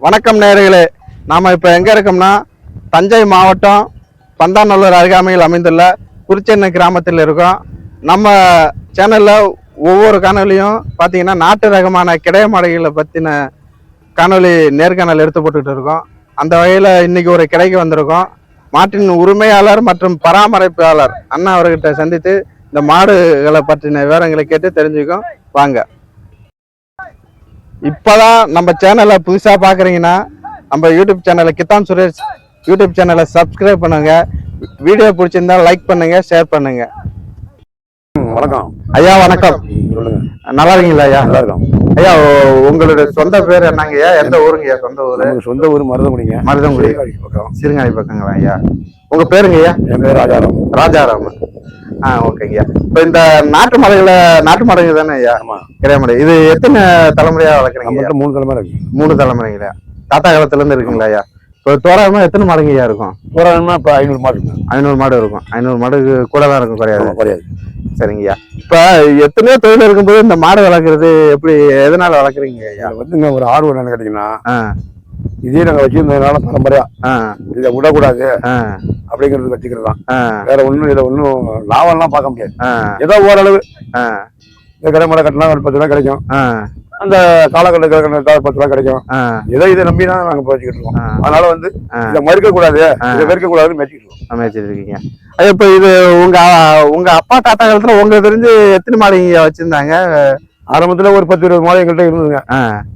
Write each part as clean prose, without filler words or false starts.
வணக்கம் நேயர்களே, நாம இப்ப எங்க இருக்கோம்னா தஞ்சை மாவட்டம் பந்தாநல்லூர் அருகாமையில் அமைந்துள்ள குறிச்சென்னை கிராமத்தில் இருக்கோம். நம்ம சேனல்ல ஒவ்வொரு காணொலியும் பார்த்தீங்கன்னா நாட்டு ரகமான கிடை மாடுகளை பத்தின காணொலி நேர்காணல் எடுத்து போட்டுக்கிட்டு இருக்கோம். அந்த வகையில இன்னைக்கு ஒரு கிடைக்கு வந்திருக்கோம். மாட்டின் உரிமையாளர் மற்றும் பராமரிப்பாளர் அண்ணா அவர்கிட்ட சந்தித்து இந்த மாடுகளை பற்றின விவரங்களை கேட்டு தெரிஞ்சுக்கோம் வாங்க. இப்போதான் நம்ம சேனலை புதுசாக பார்க்குறீங்கன்னா நம்ம யூடியூப் சேனலை கித்தான் சுரேஷ் யூடியூப் சேனலை சப்ஸ்கிரைப் பண்ணுங்க. வீடியோ பிடிச்சிருந்தா லைக் பண்ணுங்க, ஷேர் பண்ணுங்க. வணக்கம் ஐயா. வணக்கம். சொல்லுங்க. நல்லா இருக்கீங்களா ஐயா? நல்லா இருக்கும் ஐயா. உங்களுடைய சொந்த பேர் என்னங்கய்யா? எந்த ஊருங்கய்யா? சொந்த ஊர்? சொந்த ஊர் மருதங்குடிங்க. மருதங்குடி பக்கம், சிறுங்காய் பக்கங்களா ஐயா? உங்க பேருங்க ஐயா? என் பேர் ராஜாராம். ராஜாராம். ஓகேங்கய்யா. இப்போ இந்த நாட்டு மாடுங்க தானே ஐயா? ஆமா, கிடையாது மாடு. இது எத்தனை தலைமுறையா வளர்க்குறீங்க? 3 தலைமுறை இருக்கு. 3 தலைமுறைங்களா? தாத்தா காலத்துல இருந்து இருக்குங்களா ஐயா? இப்போ தோராயமா எத்தனை மாடுங்க ஐயா இருக்கும்? தோராயமா இப்போ 500 மாடு இருக்கு. 500 மாடு இருக்கும். 500 மாடுக்கு கூட தான் இருக்கும், குறையாது? குறையாது. சரிங்கய்யா. இப்ப எத்தனையோ தொழில் இருக்கும்போது இந்த மாடு வளர்க்குறது எப்படி, எதனால வளர்க்குறீங்க ஐயா? வந்துங்க ஒரு ஆர்வம் என்ன கேட்டீங்கன்னா, இதே நாங்க வச்சிருந்ததுனால பரம்பரையா இதை விடக்கூடாது அப்படிங்கிறது வச்சுக்கிறது தான். வேற ஒண்ணும் இதுல ஒன்னும் லாபம்லாம் பார்க்க முடியாது. ஏதோ ஓரளவு இந்த கடை மாடை கட்டினா ஒரு 10 ரூபா கிடைக்கும். அந்த காலகட்டத்தில் 10 ரூபா கிடைக்கும். ஏதோ இதை நம்பி தான் நாங்க போச்சுக்கிட்டு இருக்கோம். அதனால வந்து இதை மறுக்க கூடாது, இதை வெறுக்க கூடாதுன்னு மேய்ச்சிட்டு இருக்கீங்க. இப்ப இது உங்க அப்பா தாத்தா காலத்துல உங்களுக்கு தெரிஞ்சு எத்தனை மாடு இங்க வச்சிருந்தாங்க? ஆரம்பத்துல ஒரு 10-20 மாடு எங்கள்கிட்ட இருந்ததுங்க.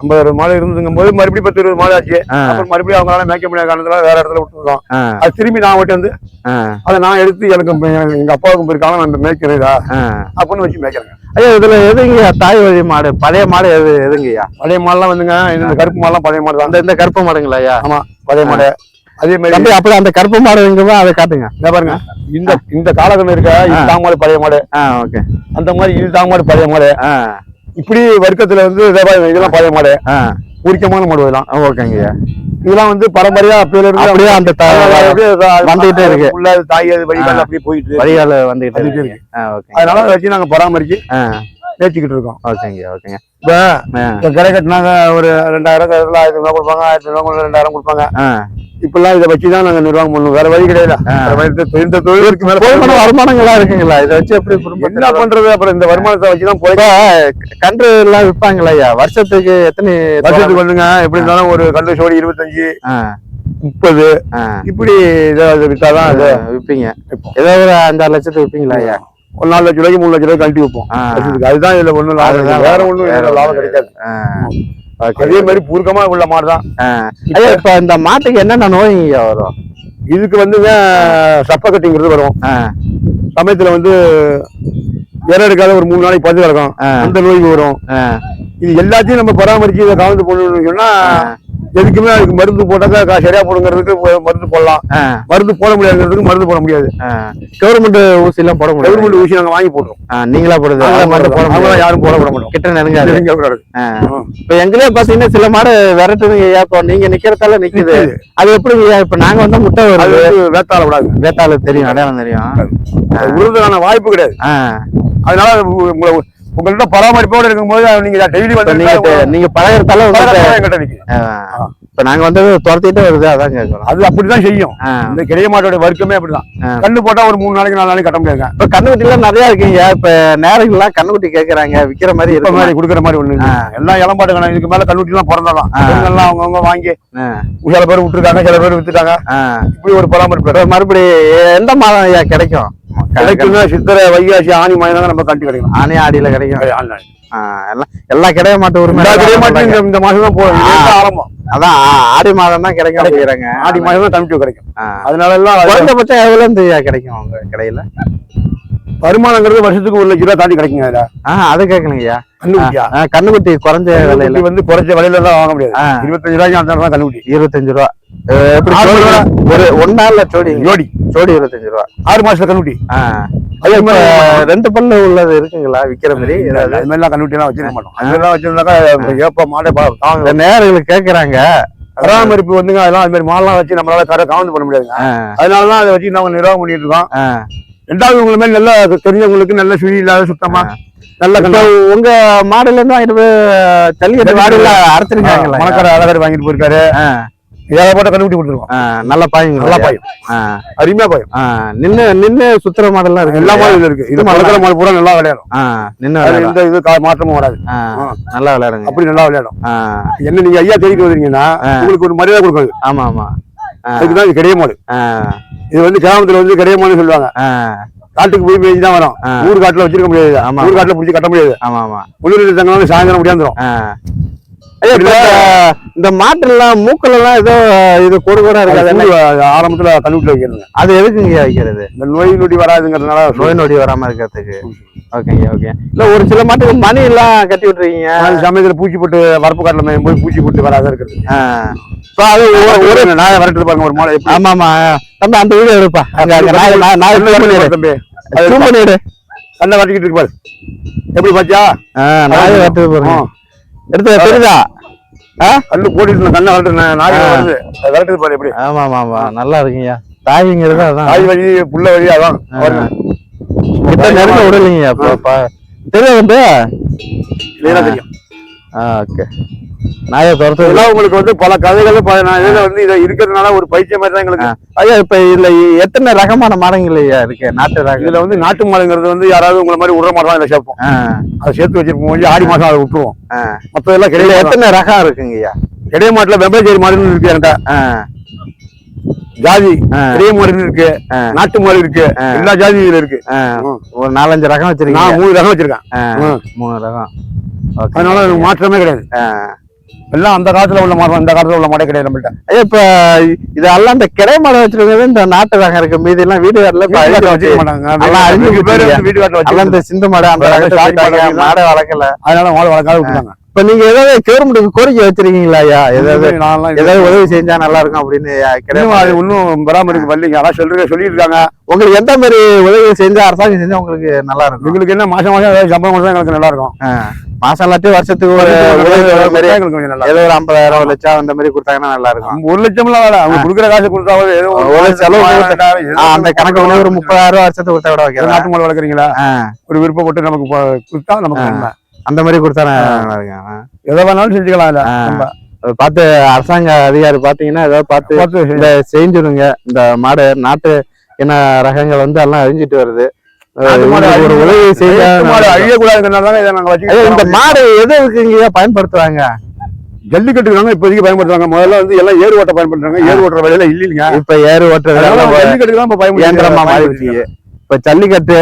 50-60 மாடு இருந்துங்கும் போது மறுபடியும் 10-20 மாடு ஆச்சு. அப்புறம் மறுபடியும் அவங்களால மேய்க்க முடியாத காரணத்துல வேற இடத்துல விட்டுருக்கோம். அது திரும்பி நான் மட்டும் வந்து அதை நான் எடுத்து எனக்கு எங்க அப்பாவுக்கும் போயிருக்காங்க, நான் மேய்க்கிறதா அப்படின்னு வச்சு மேய்க்கிறேங்க. ஐயா, இதுல எதுங்கய்யா தாய் வழி மாடு? பழைய மாடு எதுங்கய்யா? பழைய மாடுலாம் வந்துங்க, இந்த கருப்பு மாடுலாம் பழைய மாடு தான். இந்த கருப்பு மாடுங்களா ஐயா? ஆமா, பழைய மாடு. அதே மாதிரி அப்படி அந்த கருப்பு மாடு எங்க அதை காட்டுங்க. இந்த பாருங்க, இந்த காலகட்டம் இருக்க இது தாமாடு பழைய மாடு. ஓகே. அந்த மாதிரி இது தாமாடு பழைய மாடு. இப்படி வர்க்கத்துல வந்து இதெல்லாம் பழைய மாடு, உரிக்கமான மாடு இதெல்லாம். ஓகேங்கய்யா. இதெல்லாம் வந்து பரம்பரையா அப்படியே அந்த வந்துகிட்டே இருக்கு. தாய் வழிகால அப்படியே போயிட்டு வழிகால வந்துகிட்டு இருக்கு. அதனால வச்சு நாங்க பராமரிச்சு பேசிக்கிட்டு இருக்கோம். ஓகேங்க. ஓகேங்க. இப்ப கடை கட்டினாங்க ஒரு 2000 1000 கொடுப்பாங்க, 1000 2000 கொடுப்பாங்க. இப்பெல்லாம் இதை வச்சுதான் நாங்க நிர்வாகம் பண்ணணும், வேற வழி கிடையாது. இந்த தொழிலுக்கு மேல வருமானங்களா இருக்குங்களா? இதை வச்சு எப்படி என்ன பண்றது? அப்புறம் இந்த வருமானத்தை வச்சுதான் கன்று எல்லாம் விற்பாங்களா ஐயா? வருஷத்துக்கு எத்தனை? வருஷத்துக்கு வந்துங்க எப்படி இருந்தாலும் ஒரு கன்று சோடி 25 30 இப்படி இதை வித்தாதான் அதை விற்பீங்க. ஏதாவது ஒரு 5-6 லட்சத்துக்கு விற்பீங்களா ஐயா? ஒரு 4 லட்ச ரூபாய்க்கு 3 லட்ச ரூபாய்க்கு கழட்டி வைப்போம். அதுதான் இதுல ஒண்ணும் லாபம், வேற ஒண்ணும் லாபம் கிடைக்காது. அதே மாதிரி பூர்க்கமா உள்ள மாடுதான். இப்ப இந்த மாட்டுக்கு என்னென்ன நோய்ங்க வரும்? இதுக்கு வந்துங்க சப்ப கட்டிங்கிறது வரும். சமயத்துல வந்து இற எடுக்காத ஒரு 3 நாளைக்கு பஞ்சு கிடக்கும், அந்த நோய்க்கு வரும். இது எல்லாத்தையும் நம்ம பராமரிச்சு இதை கலந்து போடணும்னு சொன்னா எதுக்குமே அதுக்கு மருந்து போட்டாக்கா சரியா போடுங்கிறதுக்கு மருந்து போடலாம், மருந்து போட முடியாதுங்கிறதுக்கு மருந்து போட முடியாது. கவர்மெண்ட் ஊசி எல்லாம் போட முடியாது. கவர்மெண்ட் ஊசி நாங்க வாங்கி போடுறோம். நீங்களா போடுறது? யாரும் போட மாட்டோம். கிட்ட நெருங்காது. இப்ப எங்களே பாத்தீங்கன்னா சில மாடு விரட்டுதுங்க. இப்போ நீங்க நிக்கிறதால நிக்குது, அது எப்படிங்க? இப்ப நாங்க வந்து முட்டை வேத்தால விடாது. வேத்தால தெரியும், அடையாளம் தெரியும். விடுறதுக்கான வாய்ப்பு கிடையாது. அதனால உங்கள்கிட்ட பராமரிப்போடு இருக்கும்போது நீங்க டெய்லி வந்து நீங்க பழகிறதால இப்ப நாங்க வந்து துரத்திட்டே வருது, அதான் கேட்கறோம். அது அப்படிதான் செய்யும். இந்த கிடைக்க மாட்டோட வர்க்கமே அப்படிதான். கண்ணு போட்டா ஒரு 3 நாளைக்கு 4 நாளைக்கு கட்ட முடியாது. இப்ப கண்ணுக்குட்டி எல்லாம் நிறைய இருக்குங்க. இப்ப நேரங்கள்லாம் கண்ணுக்குட்டி கேட்கறாங்க, விக்கிற மாதிரி இருக்க மாதிரி கொடுக்குற மாதிரி ஒண்ணு எல்லாம் இளம்பாட்டு கணக்கு. இதுக்கு மேல கண்ணுக்குட்டி எல்லாம் பிறந்தாதான் எல்லாம் அவங்கவுங்க வாங்கி சில பேர் விட்டுருக்காங்க, சில பேர் வித்துட்டாங்க. இப்படி ஒரு பராமரிப்பு. மறுபடியும் எந்த மாதம் ஐயா கிடைக்கும்? கிடைக்குன்னா சித்திரை வைகாசி ஆனி மாதம் தான் நம்ம கண்டி கிடைக்கும். ஆனி ஆடியில கிடைக்கும். எல்லாம் கிடைக்க மாட்டேன். ஒரு கிடைக்க மாட்டேன். இந்த மாசம் தான் போகும் ஆரம்பம். அதான் ஆடி மாதம் தான் கிடைக்கிறாங்க. ஆடி மாதம் தான் கமிட்டி கிடைக்கும். அதனால எல்லாம் குறைந்தபட்சம் எவ்வளவு இருந்து கிடைக்கும் உங்க கடையில? வருமானங்கிறது வருஷத்துக்கு 1 லட்ச ரூபாய் தாண்டி கிடைக்குங்க. அது கேட்கணுங்கய்யா. கண்ணுக்குட்டி குறைஞ்ச விலையில வந்து குறைஞ்ச விலையில தான் வாங்க முடியாது. 25 ரூபாய்க்கு அந்த கண்ணுக்குட்டி 25 ரூபா. ஒரு 1 நாள்ல ஜோடி 25 ரூபா. 6 மாசத்துல கண்ணுட்டி. அதே மாதிரி 2 பல்லு உள்ளது இருக்குங்களா விக்கிற மாதிரி? அது மாதிரி எல்லாம் கண்ணுட்டி எல்லாம் வச்சிருக்க மாட்டோம். அதெல்லாம் வச்சிருந்தாக்கா ஏப்ப மாடை நேரங்களுக்கு கேட்கறாங்க. பராமரிப்பு வந்துங்க. அதெல்லாம் அது மாதிரி மாடெல்லாம் வச்சு நம்மளால காவந்து பண்ண முடியாதுங்க. அதனாலதான் அதை வச்சு நாங்க நிர்வாகம் பண்ணிட்டு இருக்கோம். ரெண்டாவது உங்களை மாதிரி நல்லா தெரிஞ்சவங்களுக்கு நல்ல சுழி இல்லாத சுத்தமா நல்ல இப்போ உங்க மாடுல இருந்து வாங்கிட்டு போய் ஜல்லிக்கட்டு மாடுல அரைச்சிருக்காங்களா? மணக்கார அழகாரி வாங்கிட்டு போயிருக்காரு. ஏகப்பட்ட கண்டுபிடி கொடுத்துருக்கோம். நல்ல பாயும், நல்லா பாயும், அருமையா பாயும். நின்னு சுத்துற மாடெல்லாம் இருக்கு, எல்லா மாடலும் இருக்கு. இது மணக்கிற மாடு பூரா நல்லா விளையாடும். நின்னு இந்த இது மாற்றமும் வராது, நல்லா விளையாடுங்க. அப்படி நல்லா விளையாடும். என்ன நீங்க ஐயா தேடிட்டு வருவீங்கன்னா உங்களுக்கு ஒரு மரியாதை கொடுக்காது. ஆமா ஆமா, அதுக்குதான் இது கிடைய மாடு. இது வந்து கிராமத்துல வந்து கிடைய மாடுன்னு சொல்லுவாங்க. காட்டுக்கு போய் பேசி தான் வரும். ஊர் காட்டுல வச்சிருக்க முடியாது, ஊர் காட்டுல பிடிச்சி கட்ட முடியாது. ஆமா ஆமா, உள்ளூர் தங்கனாலும் சாயந்தரம் முடியாந்துரும். இந்த மாட்டுல எல்லாம் மூக்கல எல்லாம் ஏதோ இது கொடு கூட இருக்காது, ஆரம்பத்துல கல்லூட்டில வைக்கிறது. அது எதுக்குங்க வைக்கிறது? இந்த நோய் நொடி வராதுங்கிறதுனால, நோய் நொடி வராம இருக்கிறதுக்கு. ஓகேங்க ஓகே. இல்ல ஒரு சில மாட்டுக்கு மணி எல்லாம் கட்டி விட்டுருக்கீங்க, சமயத்துல பூச்சி போட்டு வரப்பு காட்டுல போய் பூச்சி போட்டு வராத இருக்கிறது. அது ஒரு நாயை வரட்டு பாருங்க ஒரு மாலை. ஆமா ஆமா தம்பி, அந்த வீடியோ எடுப்பா. தம்பி கண்ணை வரட்டிக்கிட்டு இருக்கு பாரு, எப்படி பாத்தியா? நாயை வரட்டு பாருங்க, எடுத்து தெரியுதா? கண்ணு போட்டு கண்ணை வரட்டு நாய் வருது, வரட்டு பாரு எப்படி. ஆமா ஆமா ஆமா, நல்லா இருக்குங்க. தாய்ங்கிறது அதான், தாய் வழி புள்ள வழி அதான். கிட்ட நெருங்க விடலைங்க. தெரியும் வந்து தெரியும். ஓகே, நாயை துரத்து உங்களுக்கு வந்து பல கதைகள் இதுல வந்து இதை இருக்கிறதுனால ஒரு பைத்தியம் மாதிரி தான் எங்களுக்கு. ஐயா இப்ப இதுல எத்தனை ரகமான மாடுங்கள் ஐயா இருக்கு? நாட்டு ரகம் இதுல வந்து நாட்டு மாடுங்கிறது வந்து யாராவது உங்களை மாதிரி விடுற மாதிரி தான் இதை சேர்ப்போம். அதை சேர்த்து வச்சிருப்போம், ஆடி மாசம் அதை விட்டுருவோம். மொத்தம் கிடையாது. எத்தனை ரகம் இருக்குங்க ஐயா? கிடைய மாட்டுல வெம்பேச்சேரி மாடுன்னு இருக்கு என்கிட்ட. ஜாதி பெரிய மாடு இருக்கு, நாட்டு மாடு இருக்கு, எல்லா ஜாதி இதுல இருக்கு. ஒரு 4-5 ரகம் வச்சிருக்கேன். நான் 3 ரகம் வச்சிருக்கேன். 3 ரகம். அதனால மாற்றமே கிடையாது. எல்லாம் அந்த காலத்துல உள்ள மாடு, இந்த காலத்துல உள்ள மாடே கிடையாது நம்மள்ட்ட. இப்ப இதெல்லாம் இந்த கிடை மாடை வச்சிருக்கிறது இந்த நாட்டு ரகம் இருக்கு, மீதி எல்லாம் வீடு காட்டுல வச்சுக்க மாட்டாங்க. வீடு காட்டுல வச்சு இந்த சிந்து மாடு அந்த ரகம் மாடை வளர்க்கல, அதனால மாடு வளர்க்காத விட்டுட்டாங்க. இப்ப நீங்க ஏதாவது கவர்மெண்ட்டுக்கு கோரிக்கை வச்சிருக்கீங்களா ஐயா? ஏதாவது உதவி செஞ்சா நல்லா இருக்கும் அப்படின்னு? அது ஒன்னும் பராமரிக்க வரலீங்க. அதான் சொல்லிட்டு இருக்காங்க. உங்களுக்கு எந்த மாதிரி உதவி செஞ்சா, அரசாங்கம் செஞ்சா உங்களுக்கு நல்லா இருக்கும்? உங்களுக்கு என்ன மாசம் மாசம் ஏதாவது சம்பளம் கொடுத்தா எங்களுக்கு நல்லா இருக்கும். மாசம் இல்லாட்டி வருஷத்துக்கு ஒரு எங்களுக்கு கொஞ்சம் நல்லா, ஏதோ ஒரு 50,000 1 லட்சம் அந்த மாதிரி கொடுத்தாங்கன்னா நல்லா இருக்கும். 1 லட்சம் எல்லாம் வேலை, அவங்க கொடுக்குற காசு கொடுத்தாவது செலவு அந்த கணக்கு ஒரு 30,000 வருஷத்துக்கு கொடுத்தா கூட வைக்கிறேன். நாட்டு மாடு வளர்க்குறீங்களா, ஒரு விருப்பப்பட்டு நமக்கு கொடுத்தா நமக்கு அந்த மாதிரி கொடுத்தா நல்லா இருக்கும். எதை வேணாலும் செஞ்சுக்கலாம். இல்ல பார்த்து அரசாங்க அதிகாரி பாத்தீங்கன்னா ஏதாவது பார்த்து இந்த செஞ்சிருங்க. இந்த மாடு நாட்டு என்ன ரகங்கள் வந்து எல்லாம் அழிஞ்சிட்டு வருது, ஒரு உதவி செய்ய அழியக்கூடாதுங்கிறதுனால இதை நாங்க வச்சுக்கிறோம். இந்த மாடு எது இருக்குங்க பயன்படுத்துவாங்க? ஜல்லிக்கட்டுக்கு இப்போதைக்கு பயன்படுத்துறாங்க. முதல்ல வந்து எல்லாம் ஏறு ஓட்ட பயன்படுத்துறாங்க. ஏறு ஓட்டுற வேலையில இல்லைங்க. இப்ப ஏறு ஓட்டுற ஜல்லிக்கட்டுக்கு தான் இப்ப பயன்படுத்துறமா மாறிடுச்சு. இப்ப ஜல்லிக்கட்டு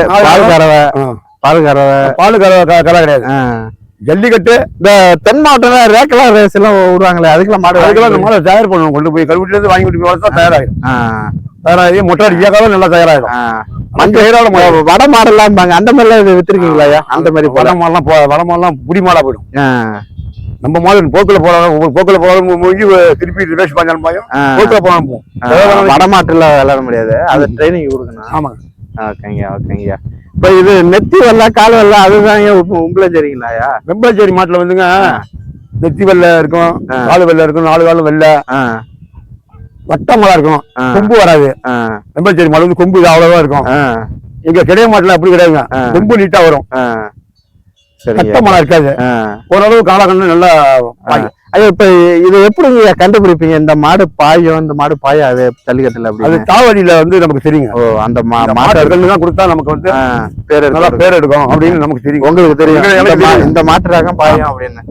பால் கறவை கிடையாது. ஜல்லிக்கட்டு இந்த தென் மாவட்டம் ரேக்கலா ரேஸ் எல்லாம் விடுவாங்களே, அதுக்கெல்லாம் மாடு மாடு தயார் பண்ணுவோம். கொண்டு போய் கல்வெட்டுல இருந்து வாங்கி விட்டு வளர்த்தா தயாராகி மொட்டை அடிக்காக நல்லா தயாராகிடும். வட மாடெல்லாம் அந்த மாதிரி எல்லாம் வித்துருக்கீங்களா? அந்த மாதிரி வட மாடெல்லாம் புடி மாடா போயிடும். நம்ம மாதிரி போக்குல போறாலும் முடிஞ்சு திருப்பி ரிவர்ஸ் பண்ணாலும் பாயும், போக்குல போனாலும் வட மாட்டுல விளையாட முடியாது, அது ட்ரைனிங் கொடுக்கணும். ஆமாங்க. ஓகேங்க. இப்ப இது நெத்தி வெள்ளை கால் வெள்ளை அதுதான் உம்பளச்சேரிங்களாயா? வெம்பளச்சேரி மாட்டுல வந்துங்க நெத்தி வெள்ளை இருக்கும், காலு வெள்ளை இருக்கும், 4 காலும் வெள்ளை, வட்டமலா இருக்கும், கொம்பு வராது. வெம்பளச்சேரி மாடு வந்து கொம்பு அவ்வளவா இருக்கும். எங்க கிடைய மாட்டுல அப்படி கிடையாதுங்க, கொம்பு நீட்டா வரும், வட்டமலா இருக்காது. ஓரளவு காலக்கண்ணு நல்லா. ஐயோ இப்ப இது எப்படி நீங்க கண்டுபிடிப்பீங்க இந்த மாடு பாயும் இந்த மாடு பாயாது ஜல்லிக்கட்டுல? அது தாவடியில வந்து நமக்கு தெரியுங்க. அந்த மாட்டு தான் கொடுத்தா நமக்கு வந்து நல்லா பேர் எடுக்கும் அப்படின்னு நமக்கு தெரியும். உங்களுக்கு தெரியும் இந்த மாட்டு ரகம் பாயும் அப்படின்னு.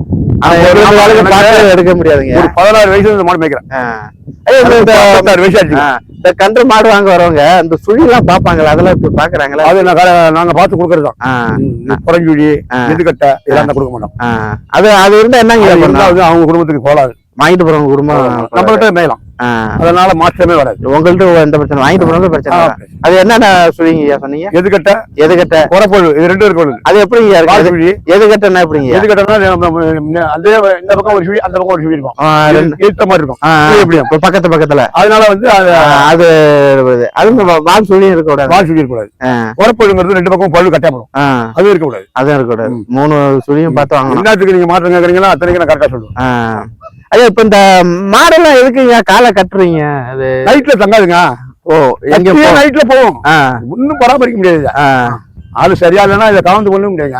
எடுக்க முடியாதுங்க. ஒரு 16 வயசுல இந்த மாடு மேய்க்கிறேன். இந்த கன்று மாடு வாங்க வரவங்க இந்த சுழி எல்லாம் பாப்பாங்களா? அதெல்லாம் இப்ப பாக்குறாங்களா? அது நாங்க பாத்து கொடுக்கறதுதான். குறைஞ்சுழி எதுக்கட்டை இதெல்லாம் கொடுக்க மாட்டோம். அது இருந்தா என்னங்க அவங்க குடும்பத்துக்கு போலாது. வாங்கிட்டு போறவங்க குடும்பம் நம்மகிட்ட மேலாம், அதனால மாற்றமே வராது. உங்கள்ட்ட எந்த பிரச்சனை, வாங்கிட்டு போறவங்க பிரச்சனை. அது என்னென்ன சொல்லுவீங்க சொன்னீங்க? எதுக்கட்ட குறப்பொழு, இது 2 இருக்கு. அது எப்படிங்க எதுக்கட்டா? எப்படிங்க எதுக்கட்டா? அந்த இந்த பக்கம் ஒரு சுழி, அந்த பக்கம் ஒரு சுழி இருக்கும், ஏத்த மாதிரி இருக்கும் பக்கத்துல. அதனால வந்து அது வால் சுழி இருக்க கூடாது. வால் சுழி இருக்க கூடாது. குறப்பொழுங்கிறது 2 பக்கம் பழு கட்டப்படும், அது இருக்க கூடாது. அதுவும் இருக்க கூடாது. 3 சுழியும் பார்த்து வாங்க. எல்லாத்துக்கு நீங்க மாற்றம் கேக்குறீங்களா? அத்தனைக்கு நான் கரெக்டா சொல்லுவேன். ஐயா இப்ப இந்த மாடெல்லாம் எதுக்குங்க காலை கட்டுறீங்க? அது நைட்ல தங்காதுங்க. ஓ எங்க நைட்ல போவோம் ஒன்னும் பராமரிக்க முடியாது. ஆளு சரியா இல்லைன்னா இதை கவர்ந்து கொள்ள முடியாது.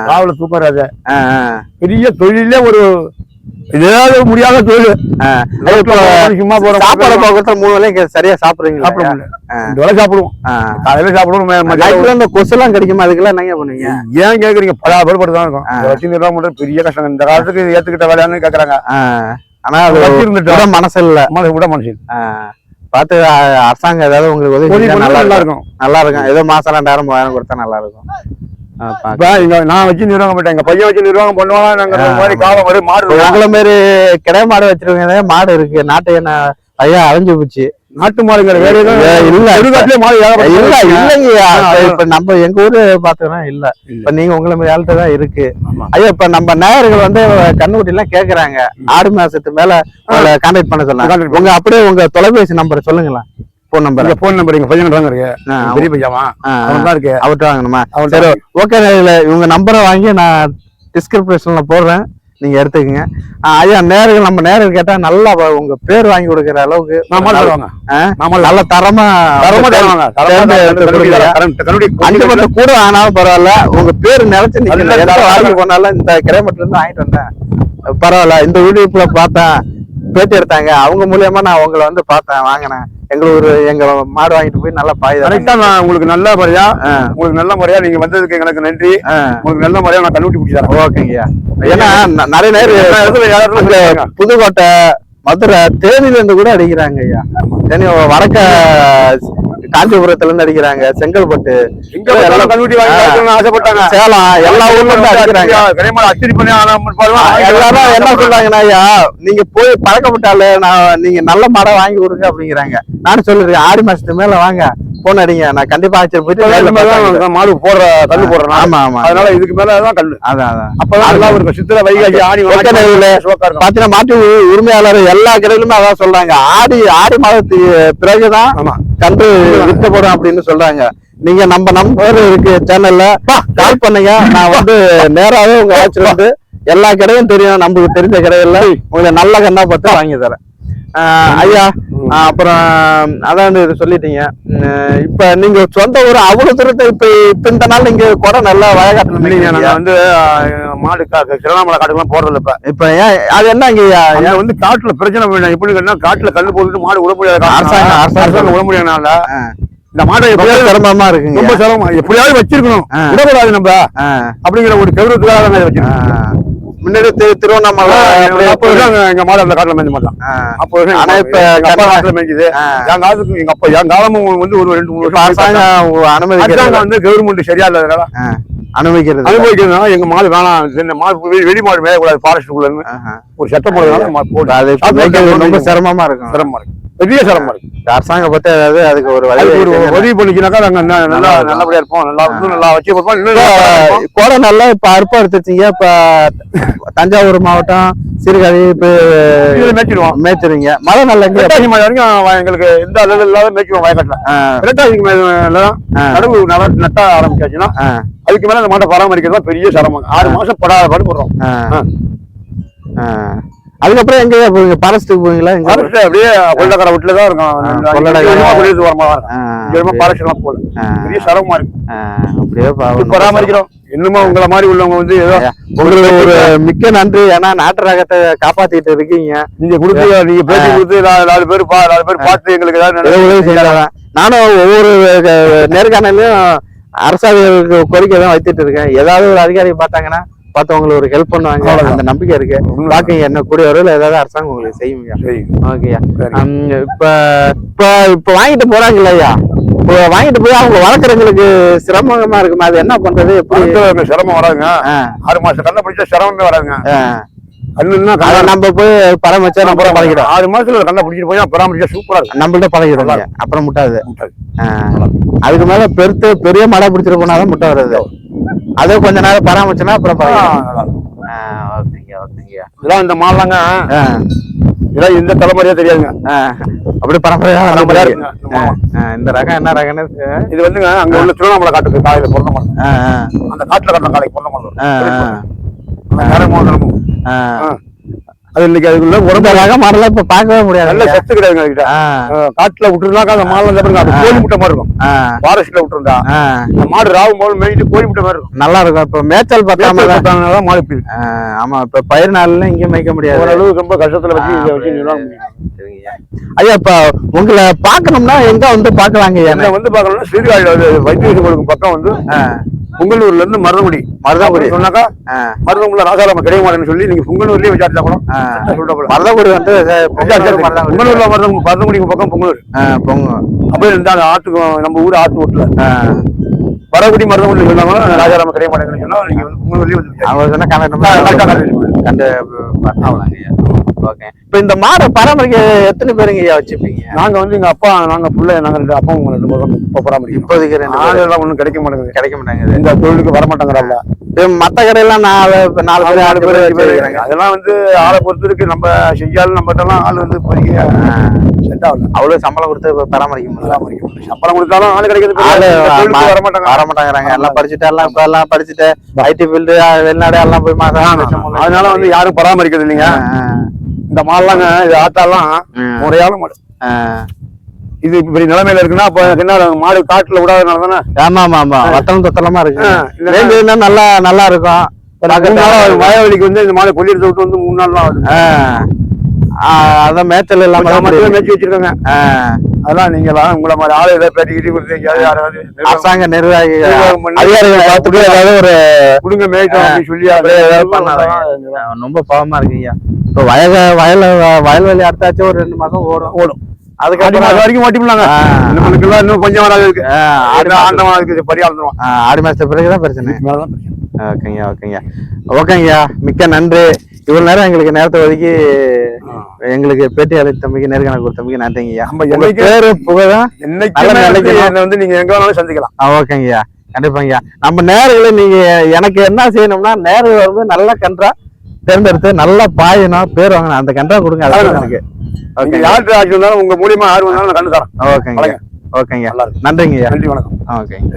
ராவில தூக்கறாது பெரிய தொழிலே ஒரு ஏதாவது முடியாத தொழில். சும்மா போற சாப்பாடு போக்குறத 3 வேளையும் சரியா சாப்பிடுறீங்க? சாப்பிடுவோம், காலையில சாப்பிடுவோம். இந்த கொசுலாம் கிடைக்குமா? அதுக்கெல்லாம் என்னங்க பண்ணுவீங்க? ஏன் கேக்குறீங்க? படாபடுபட்டு தான் இருக்கும். வச்சு நிர்வாகம் பண்றது பெரிய கஷ்டம். இந்த காலத்துக்கு ஏத்துக்கிட்ட வேலையான்னு கேக்குறாங்க. ஆனா அது மனசு இல்ல, விட மனசு பார்த்து அரசாங்கம் ஏதாவது உங்களுக்கு உதவி நல்லா இருக்கும். நல்லா இருக்கும். ஏதோ மாசம் 2000 3000 கொடுத்தா நல்லா இருக்கும். நான் வச்சு நிர்வாகம் பண்ணிட்டேன். எங்க பையன் வச்சு நிர்வாகம் பண்ணுவாங்க. நாங்க காலம் வரை மாடு உங்களை மாரி கிடை மாடு வச்சிருக்கீங்க. மாடு இருக்கு. நாட்டு என்ன ஐயா அலைஞ்சு போச்சு. நாட்டு மாடுங்கிற வேற எதுவும் இல்லைங்கய்யா. இப்ப நம்ம எங்க ஊரு பாத்தோம்னா இல்ல. இப்ப நீங்க உங்களை மாதிரி ஆள்கிட்ட தான் இருக்கு. ஐயா இப்ப நம்ம நேயர்கள் வந்து கண்ணுக்குட்டி எல்லாம் கேக்குறாங்க. ஆடு மாசத்து மேல கான்டாக்ட் பண்ண சொன்னாங்க. உங்க அப்படியே உங்க தொலைபேசி நம்பர் சொல்லுங்களா? போன் நம்பர் எங்க பையன் பெரிய பையன் இருக்கு. அவர்கிட்ட வாங்கணுமா? சரி ஓகே. இவங்க நம்பரை வாங்கி நான் டிஸ்கிரிப்ஷன்ல போடுறேன், நீங்க எடுத்துக்கங்க. ஐயா நேர்கள் நம்ம நேர்கள் கேட்டா நல்லா உங்க பேர் வாங்கி கொடுக்குற அளவுக்கு நல்ல தரமா 5 மட்டும் கூட ஆனாலும் பரவாயில்ல. உங்க பேரு நினைச்சு நீங்க வாங்கி போனாலும் இந்த கிரைமேட்ல இருந்து வாங்கிட்டு வந்தேன் பரவாயில்ல. இந்த வீடியோக்குள்ள பார்த்தேன், பேட்டி எடுத்தாங்க. அவங்க மூலியமா நான் உங்களை வந்து பார்த்தேன், வாங்கினேன். எங்க மாடு வாங்கிட்டு போய் நல்லா நான் உங்களுக்கு நல்ல முறையா நீங்க வந்ததுக்கு எனக்கு நன்றி. உங்களுக்கு நல்ல முறையா நான் கண்ணுட்டி பிடிச்சி தரேன். ஓகேங்கய்யா. ஏன்னா நிறைய நேரம் புதுக்கோட்டை, மதுரை, தேனியில இருந்து கூட அடிக்கிறாங்க ஐயா. தேனி வடக்க காஞ்சிபுரத்துல இருந்து அடிக்கிறாங்க, செங்கல்பட்டு, ஆசைப்பட்டாங்க, சேலம், எல்லா ஊர்ல இருந்து அடிக்கிறாங்க. எல்லாரும் என்ன சொல்றாங்கன்னா ஐயா நீங்க போய் பழக்கப்பட்டால நீங்க நல்ல மாடை வாங்கி கொடுங்க அப்படிங்கிறாங்க. நானும் சொல்லிருக்கேன் 6 மாசத்துக்கு மேல வாங்க போன் அடிங்க, நான் கண்டிப்பா ஆச்சரிய போயிட்டு மாடு போடுற கல்லு போடுறேன். ஆமா ஆமா, அதனால இதுக்கு மேலதான் கல்லு. அதான் அப்பதான் ஒரு சித்திர வைகாசி ஆடி பாத்தீங்கன்னா மாட்டு உரிமையாளர் எல்லா கடையிலுமே அதான் சொல்றாங்க. ஆடி மாதத்துக்கு பிறகுதான் கன்று விற்கப்படும் அப்படின்னு சொல்றாங்க. நீங்க நம்ம நம்பர் இருக்கு சேனல்ல கால் பண்ணுங்க. நான் வந்து நேராவே உங்க ஆட்சியில வந்து எல்லா கடையும் தெரியும், நமக்கு தெரிஞ்ச கடையில உங்களை நல்ல கண்ணா பார்த்து வாங்கி தரேன் ஐயா. அப்புறம் அதான் இது சொல்லிட்டீங்க. இப்ப நீங்க சொந்த ஊர் அவ்வளவு தூரத்தை இப்ப இந்த நாள் நீங்க கூட நல்லா வயக்காட்டுல இல்லைங்க. நாங்க வந்து மாடு சிறனாமலை காட்டுக்கெல்லாம் போறது இல்ல. இப்ப ஏன் அது என்ன இங்க வந்து காட்டுல பிரச்சனை எப்படி காட்டுல கல்லு போட்டுட்டு மாடு விட முடியாது. அரசாங்கம் விட முடியாதனால இந்த மாடை எப்படியாவது சிரமமா இருக்கு, ரொம்ப சிரமம். எப்படியாவது வச்சிருக்கணும், விடக்கூடாது நம்ம அப்படிங்கிற ஒரு கௌரவத்துக்காக தான் வச்சிருக்கோம். முன்னாடி திருவண்ணாமலை எங்க மாடு அந்த காட்டுல மேய்ஞ்ச மாட்டான். ஆனா இப்ப காட்டுல மேய்க்குது. என் காலத்துக்கு எங்க அப்பா என் காலமும் வந்து ஒரு 2-3 வருஷம் அனுமதி வந்து கவர்மெண்ட் சரியா இல்லாதனால அனுபவிக்கிறதுனால எங்க மாடு வேணாம், மாடு வெளி மாடு மேயக்கூடாது ஃபாரஸ்டுக்குள்ள ஒரு சட்டம் போடுறதுனால ரொம்ப சிரமமா இருக்கும். பெரிய சிரமமா இருக்கு. அரசாங்கம் பத்தி ஏதாவது அதுக்கு ஒரு உதவி பண்ணிக்கினாக்கா நாங்க நல்லபடியா இருப்போம், நல்லா வச்சு கொடுப்போம். கோடை நல்லா இப்ப அறுப்பா எடுத்துட்டீங்க. இப்ப தஞ்சாவூர் மாவட்டம் சீர்காழி மேய்ச்சிருங்க. மழை நல்லா மழை வரைக்கும் எங்களுக்கு எந்த அளவு இல்லாத மேய்க்குவோம். வயக்காட்டுல கடவு நட்ட ஆரம்பிச்சாச்சுன்னா அதுக்கு மேல அந்த மாட்டை பராமரிக்கிறது பெரிய சிரமம். 6 மாசம் படாத பாடுபடுறோம். அதுக்கப்புறம் எங்க போவீங்க? ஃபாரஸ்ட்டுக்கு போவீங்களா? அப்படியே கொள்ளக்கார வீட்டுலதான் இருக்கும். ஃபாரஸ்ட் எல்லாம் போல பெரிய சிரமமா இருக்கு. அப்படியே பராமரிக்கிறோம். இன்னுமா உங்களை மாதிரி உள்ளவங்க வந்து ஏதோ உங்களுக்கு ஒரு மிக்க நன்றி. ஏன்னா நாட்டு ரகத்தை காப்பாத்திட்டு இருக்கீங்க. நீங்க கொடுத்து நீங்க பேட்டி கொடுத்து 4 பேர் பார்த்து எங்களுக்கு ஏதாவது செய்யலாம். நானும் ஒவ்வொரு நேர்காணலையும் அரசாங்க கோரிக்கை தான் வைத்துட்டு இருக்கேன். ஏதாவது ஒரு அதிகாரி பார்த்தாங்கன்னா பார்த்தவங்களுக்கு ஒரு ஹெல்ப் பண்ணுவாங்க, அந்த நம்பிக்கை இருக்கு. பாக்கீங்க என்ன கூடிய வரையில ஏதாவது அரசாங்கம் உங்களுக்கு செய்யுங்க. ஓகேயா. இப்ப வாங்கிட்டு போறாங்க இல்லையா, வாங்கிட்டு போய் அவங்க வளர்க்குறவங்களுக்கு சிரமமா இருக்குமா? அது என்ன பண்றது? எப்படி சிரமம் வராதுங்க. 6 மாசம் கண்ணை பிடிச்சா சிரமமே வராதுங்க. நம்ம போய் பராமரிச்சா நம்ம பழகிடும். 6 மாசத்துல கண்ணை பிடிச்சிட்டு போய் பராமரிச்சா சூப்பரா இருக்கும். நம்மள்ட்ட பழகிடும், அப்புறம் முட்டாது. அதுக்கு மேல பெரிய மழை பிடிச்சிட்டு போனாதான் முட்டை வருது. அதே கொஞ்ச நேரம் பராமரிச்சுன்னா அப்புறம் இதெல்லாம் இந்த மாடலாங்க இதெல்லாம் இந்த தலைமுறையா தெரியாதுங்க. அப்படி பரம்பரையா இந்த ரகம் என்ன ரகம்னு இது வந்துங்க அங்க உள்ள திருவண்ணாமலை காட்டுக்கு காலையில பிறந்த மாடல். அந்த காட்டுல கட்ட காலைக்கு பிறந்த மாடல். அது இன்னைக்கு அதுக்குள்ள இந்த உடம்பு ரக மாடெல்லாம் இப்ப பார்க்கவே முடியாது. நல்ல சத்து கிடையாதுங்க அதுக்கிட்ட. காட்டுல விட்டுருந்தாக்கா அந்த மாடெல்லாம் என்ன பண்ணுங்க, அது கோழி முட்டை மாதிரி இருக்கும். ஃபாரஸ்ட்ல விட்டுருந்தா அந்த மாடு ராவும் போது மேய்ட்டு கோழி முட்டை மாதிரி இருக்கும். நல்லா இருக்கும். இப்ப மேய்ச்சல் பத்தாம தான் மாடு இப்படி. ஆமா, இப்ப பயிர் நாள்ல இங்க மேய்க்க முடியாது. ஓரளவு ரொம்ப கஷ்டத்துல வச்சு இதை வச்சு நிர்வாகம் பண்ணிக்கலாம். சரிங்கய்யா. ஐயா, இப்ப உங்களை பாக்கணும்னா எங்க வந்து பாக்கலாங்க ஐயா? என்ன வந்து பாக்கணும்னா சீர்காழி வைத்தீஸ்வரன் கோயிலுக்கு பக்கம் வந்து புங்கலூர்ல இருந்து மருதங்குடி சொன்னாக்கா மருதங்குடில ராசாராம கிடைக்க மாட்டேன்னு சொல்லி நீங்க புங்கலூர்லயே விசாரிச்சா கூட மருதங்குடி வந்து புங்கலூர்ல மருதங்குடிக்கு பக்கம் புங்கலூர் பொங்க அப்படியே இருந்தா ஆத்துக்கு நம்ம ஊர் ஆத்து ஓட்டுல வரகுடி மருதங்குடி சொன்னாங்க ராஜாராம கிடைக்க மாட்டேங்கன்னு சொன்னா நீங்க வந்து புங்கலூர்லயே வந்து அவங்க சொன்னா கண்டு ஐயா. ஓகே. இப்ப இந்த மாடை பராமரிக்க எத்தனை பேருங்க ஐயா வச்சுப்பீங்க? நாங்க வந்து எங்க அப்பா நாங்க புள்ள நாங்க ரெண்டு அப்பா ரெண்டு பேரும் இப்ப பராமரிக்கும். இப்போதைக்கு ஆளுலாம் ஒண்ணும் கிடைக்க மாட்டேங்குது. இந்த தொழிலுக்கு வர மாட்டாங்கிறாப்ல. மத்த கடையெல்லாம் 4 பேர் 6 பேர் அதெல்லாம் வந்து ஆளை பொறுத்து இருக்கு. நம்ம செஞ்சாலும் நம்ம எல்லாம் ஆள் வந்து இப்போதைக்கு செட் ஆகல. அவ்வளவு சம்பளம் கொடுத்து பராமரிக்கும். சம்பளம் கொடுத்தாலும் ஆள் கிடைக்கிறது வர மாட்டாங்கிறாங்க. எல்லாம் படிச்சுட்டு எல்லாம் இப்ப எல்லாம் படிச்சுட்டு ஐடி ஃபீல்டு வெளிநாடு எல்லாம் போய் அதனால வந்து யாரும் பராமரிக்கிறது இல்லைங்க. இந்த மாடெல்லாங்க இது ஆத்தாலாம் முறையான மாடு. இது இப்படி நிலைமையில இருக்குன்னா அப்ப என்ன மாடு காட்டுல விடாதனால தானே. ஆமா ஆமா ஆமா, வத்தலம் தொத்தலமா இருக்கு. நல்லா நல்லா இருக்கும். வயவெளிக்கு வந்து இந்த மாடு கொல்லியத்தை விட்டு வந்து 3 நாள் தான் ஆகுது. அதான் மேய்ச்சல் இல்லாம மேய்ச்சி வச்சிருக்காங்க. அதெல்லாம் நீங்க உங்களை மாதிரி ஆளு ஏதாவது பேட்டிக்கிட்டு கொடுத்து யாராவது அரசாங்க நிர்வாகி அதிகாரிகளை பார்த்துட்டு ஏதாவது ஒரு குடுங்க மேய்ச்சோம் அப்படின்னு சொல்லி ஏதாவது பண்ணாதான் ரொம்ப பாவமா இருக்கு ஐயா. இப்ப வயல்வெளி அடுத்தாச்சும் ஒரு 2 மாசம் ஓடும். அதுக்கு வரைக்கும் ஓட்டிவிடலாங்க. நம்மளுக்கெல்லாம் இன்னும் கொஞ்சம் வராது இருக்கு. ஆண்டவன் அதுக்கு பரியாளம் ஆடி மாசத்து பிறகுதான் பிரச்சனை. ஓகேங்கய்யா, மிக்க நன்றி. இவ்வளவு நேரம் எங்களுக்கு நேரத்தை ஒதுக்கி எங்களுக்கு பேட்டி அளித்தமைக்கு நேர்காணல் கொடுத்தமைக்கு நன்றிங்கய்யா. பேரு புகழா வந்து நீங்க எங்க வேணாலும் சந்திக்கலாம். ஓகேங்கய்யா, கண்டிப்பாங்கய்யா. நம்ம நேர்களை நீங்க எனக்கு என்ன செய்யணும்னா நேர்கள் வந்து நல்ல கன்றா தேர்ந்தெடுத்து நல்லா பாயணும், பேர் வாங்கணும். அந்த கன்றா கொடுங்க. அதான் எனக்கு யாருக்கு ஆட்சி வந்தாலும் உங்க மூலியமா யாரு வந்தாலும் கண்டு தரேன். ஓகேங்க ஓகேங்க, நன்றிங்கய்யா. நன்றி, வணக்கம். ஓகேங்க.